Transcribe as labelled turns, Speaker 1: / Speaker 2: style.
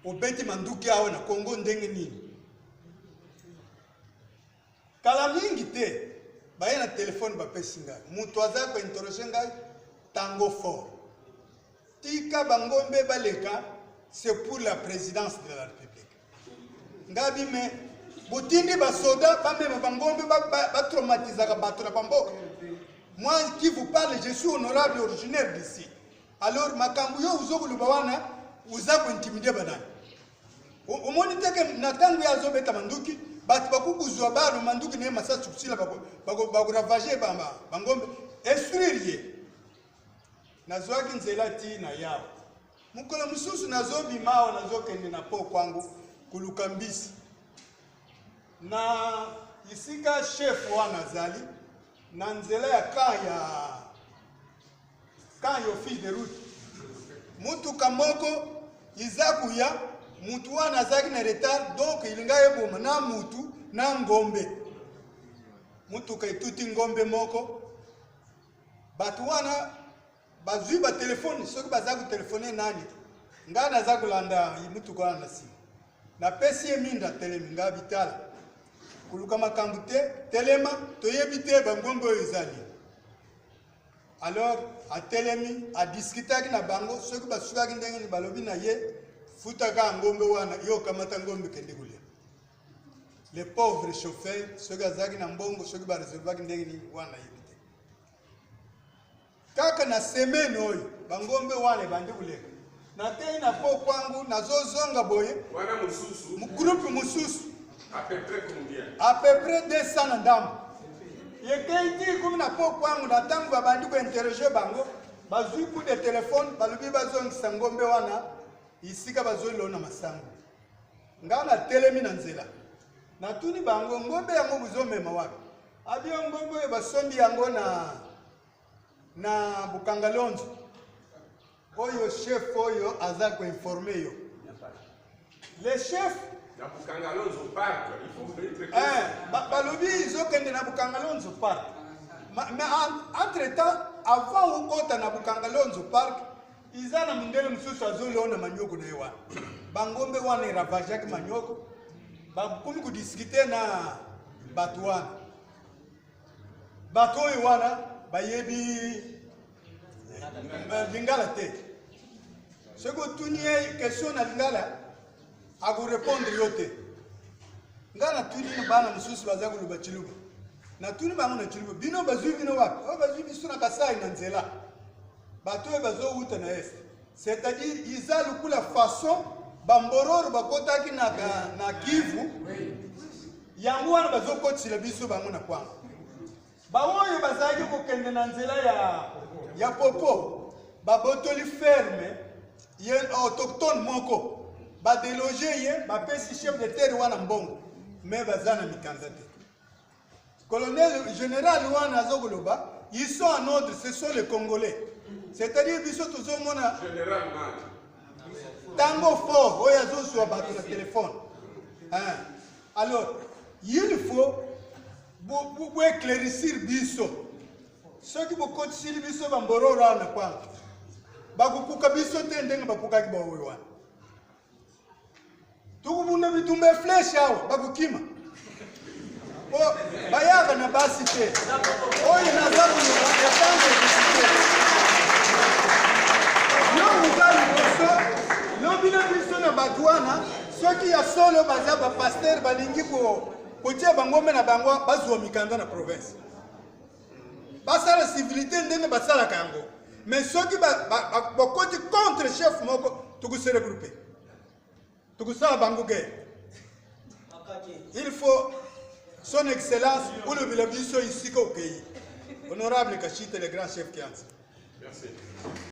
Speaker 1: obeti manduki awa na Congo ndenge nini. Kala mingi te baye na telefone bapesi ngai mutu aza ko interroger ngai tango fort tika bangombe baleka c'est pour la présidence de la République. Ngabi me botindi basoda bamema bangombe ba traumatisaka bato na bamboka. Moi qui vous parle, je suis honorable originaire d'ici. Alors makambu yo uzokuluba wana uzako intimider banani. Omoni teke na tangu ya zobeta manduki batu bakukuzwa baro manduki ne masa tsukisila bako ravager bangombe instruire nazwaki nzela ti na yao mukolo mususu nazobi mao nazokende na po kwangu kuluka mbisi na isika chef wana zali na nzela ya kaya office de route mutu kamoko izakuya mutu wana zaki na retard donc ilinga yeboma na mutu na ngombe mutu kaituti ngombe moko batu wana bazui ba telefone soki bazaku telefone nani ngana za kulanda mutu kwa na simu na pesi minda telemi nga bitala kuluka makambu te telema toyebi te bangombe ezali. Alors a telemi a discuter na bango soki basukaki ndenge ni balobi na ye futaka ngombe wana yo kamata ngombe kende kulia. Les pauvres chauffeurs soki azaki na mbongo soki ba reservaki ndenge ni wana yebite. Kaka na semaine oyo bangombe wana bandi kuleka. Na tei na po kwangu nazozonga boye
Speaker 2: wana mususu
Speaker 1: mu groupe mususu
Speaker 2: à peu près combien?
Speaker 1: À peu près 200 ndam. Yekeiti comme na po kwangu na tangu babandi ko interroger bango bazui coup de téléphone balubi bazongisa ngombe wana isika bazoi lona masango. Ngana telemi na nzela. Na tuni bango ngombe yango buzomema wapi? Abiyo ngombe basombi yango na Bukangalonzo. Oyo chef oyo aza ko informer yo. Le chef
Speaker 2: na Bukangalonzo park, il faut être clair.
Speaker 1: Balobi izokende na Bukangalonzo park. Mais entre temps avant ukota na Bukangalonzo park izana mundele mususu azoliona manyoko na yewa. Bangombe wana iravajaki manyoko. Bakumi kudiscuter na batu wana. Batu wana bayebi lingala te. Ce que tu n'y question na lingala a vous répondre yote. Ngana tuni bana mususu baza kuluba chiluba. Na tuni bango na chiluba bino bazui bino wapi? O bazui biso na Kasai na nzela. Bato bazo uta na est. C'est-à-dire iza lukula façon bambororo bakotaki na Kivu. Yango wana bazo kotila biso bango na kwangu. Bawoyo bazaki kokende na nzela ya popo. Babotoli ferme ye autochtone moko. Ba déloger ye ba pesi chef de terre wana mbongo mais bazana mikanda te. Colonel général wana azogoloba ils sont en ordre, ce sont les Congolais. C'est-à-dire biso tozomona
Speaker 2: général man
Speaker 1: tango fort oya zo bato na téléphone. Alors il faut vous éclaircir biso ceux qui beaucoup sili biso bambororo na kwa bakukuka biso te ndenge bakukaki ba oyo wana. Tukubunda bitumbe flesh awo bakukima. O bayaga na basi te. Oyo nazabu ya tango kisite. Yo mugali boso, lo bina biso na batwana, soki ya solo bazaba pasteur balingi ko kotia bangombe na bangwa bazwa mikanda na province. Basala civilité ndenge basala kango. Mais soki bakoti contre chef moko tukuse regrouper. Il faut son excellence pour le bilan ici au pays. Honorable Kachite, le grand chef qui a.
Speaker 2: Merci.